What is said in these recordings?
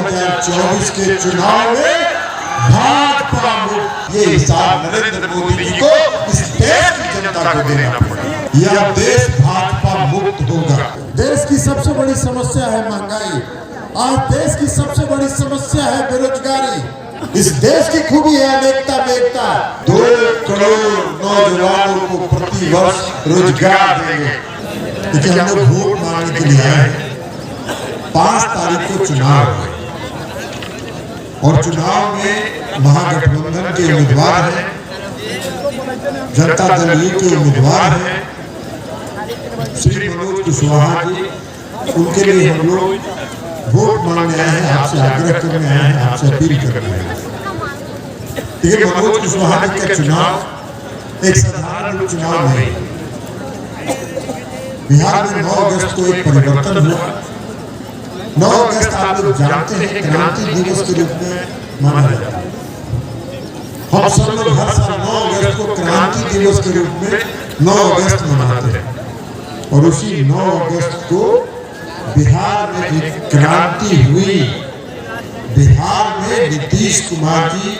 2024 के चुनाव में भाजपा मुक्त, ये हिसाब नरेंद्र मोदी जी को इस देश की जनता को देना पड़ेगा। यह देश भाजपा मुक्त होगा। देश की सबसे बड़ी समस्या है महंगाई। आज देश की सबसे बड़ी समस्या है बेरोजगारी। इस देश की खूबी है अनेकता में एकता। 2 करोड़ नौजवानों को प्रति वर्ष रोजगार देंगे। देखिए, हम लोग वोट मांगने के लिए आए। 5 तारीख को चुनाव है और चुनाव में महागठबंधन के उम्मीदवार हैं, जनता दल यू के उम्मीदवार हैं श्री मनोज कुशवाहा जी। उनके लिए हम लोग वोट मांगने आए हैं, आपसे आग्रह करने आए हैं, आपसे अपील करने आए हैं। देखिए, मनोज कुशवाहा जी का चुनाव एक साधारण चुनाव नहीं। बिहार में 9 अगस्त को एक परिवर्तन हुआ। 9 अगस्त आप लोग जानते हैं क्रांति दिवस के रूप में माना जाता है। हम सब लोग हर साल 9 अगस्त को क्रांति दिवस के रूप में 9 अगस्त मनाते हैं। और उसी 9 अगस्त को बिहार में एक क्रांति हुई। बिहार में नीतीश कुमार जी,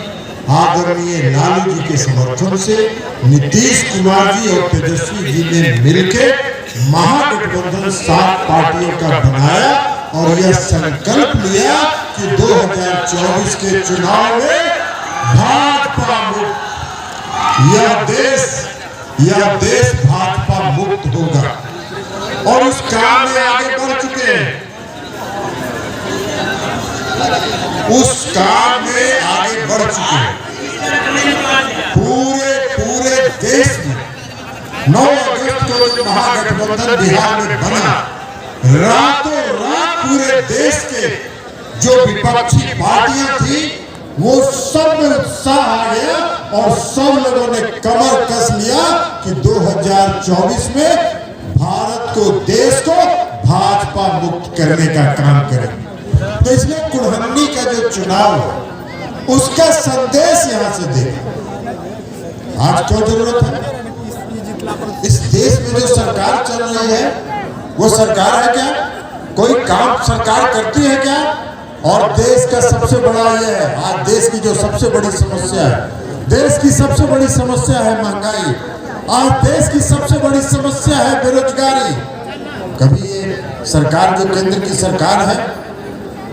आदरणीय लालू जी के समर्थन से नीतीश कुमार जी और तेजस्वी जी ने मिलकर महागठबंधन 7 पार्टियों का बनाया और यह संकल्प लिया कि 2024 के चुनाव में भाजपा मुक्त, यह देश भाजपा मुक्त होगा। और उस काम में आगे बढ़ चुके हैं। उस काम में आगे बढ़ चुके हैं। पूरे देश में 9 अगस्त को जो महागठबंधन बिहार में बना, रातों रात पूरे देश के जो विपक्षी पार्टियां थी वो सब में उत्साह आ गया और सब लोगों ने कमर कस लिया कि 2024 में भारत को, देश को भाजपा मुक्त करने का काम करेंगे। तो इसलिए कुल्हन्नी का जो चुनाव है उसका संदेश यहां से देगा। आज क्यों जरूरत है? इस देश में जो सरकार चल रही है वो सरकार है क्या? कोई काम सरकार करती है क्या? और देश का सबसे बड़ा ये है, आज देश की जो सबसे बड़ी समस्या है, देश की सबसे बड़ी समस्या है महंगाई। आज देश की सबसे बड़ी समस्या है बेरोजगारी। कभी ये सरकार जो केंद्र की सरकार है,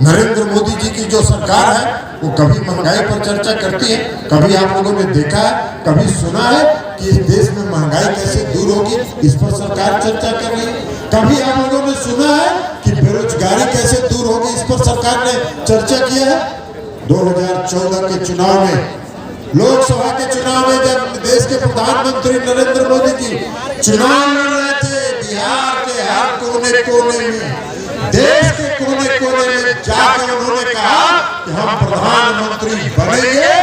नरेंद्र मोदी जी की जो सरकार है, वो कभी महंगाई पर चर्चा करती है? कभी आप लोगों ने देखा है, कभी सुना है कि इस देश में महंगाई कैसे दूर होगी, इस पर सरकार चर्चा कर रही है? कभी आप लोगों ने सुना है कि बेरोजगारी कैसे दूर होगी, इस पर सरकार ने चर्चा किया है? 2014 के चुनाव में, लोकसभा के चुनाव में, जब देश के प्रधानमंत्री नरेंद्र मोदी जी चुनाव लड़ रहे थे, बिहार के हर कोने कोने में, देश के कोने कोने में जाकर उन्होंने कहा कि हम प्रधानमंत्री बनेंगे,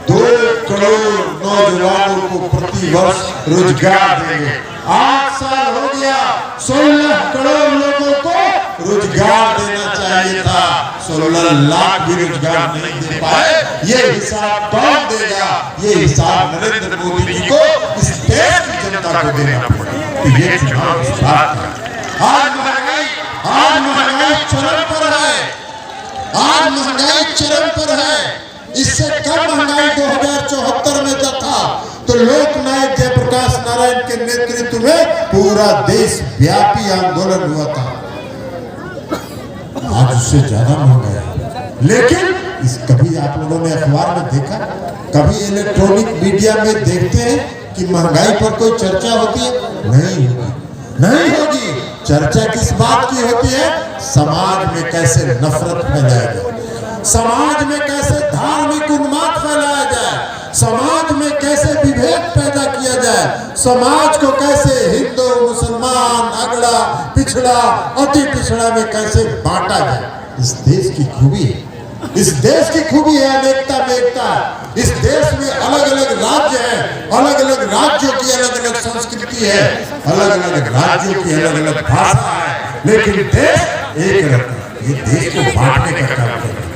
2 करोड़ नौजवानों को प्रति वर्ष रोजगार देंगे। 8 साल हो गया, 16 करोड़ लोगों को रोजगार देना चाहिए था, 16 लाख भी रोजगार नहीं दे पाए। ये हिसाब कौन देगा? ये हिसाब नरेंद्र मोदी जी को इस देश की जनता को देना पड़ेगा। तो ये चुनाव इस बात का। आज महंगाई चरम पर है। आज महंगाई चरम पर है। इससे कम महंगाई 2074 में जब था तो लोकनायक जयप्रकाश नारायण के नेतृत्व में पूरा देश व्यापी आंदोलन हुआ था। आज उससे ज्यादा महंगाई है। लेकिन कभी आप लोगों ने अखबार में देखा, कभी इलेक्ट्रॉनिक मीडिया में देखते हैं कि महंगाई पर कोई चर्चा होती है? नहीं होगी। चर्चा किस बात की होती है? समाज में कैसे नफरत फैलाया जाए, समाज में कैसे धार्मिक उन्माद फैलाया जाए, समाज में कैसे विभेद पैदा किया जाए, समाज को कैसे हिंदू मुसलमान, अगड़ा पिछड़ा अति पिछड़ा में कैसे बांटा जाए। इस देश की खूबी है। इस देश की खूबी है अनेकता में एकता। इस देश में अलग अलग राज्य हैं, अलग अलग राज्यों की अलग अलग संस्कृति है, अलग अलग राज्यों की अलग अलग भाषा है, लेकिन देश एक रखा। ये देश को बांटने का काम कर रहा है।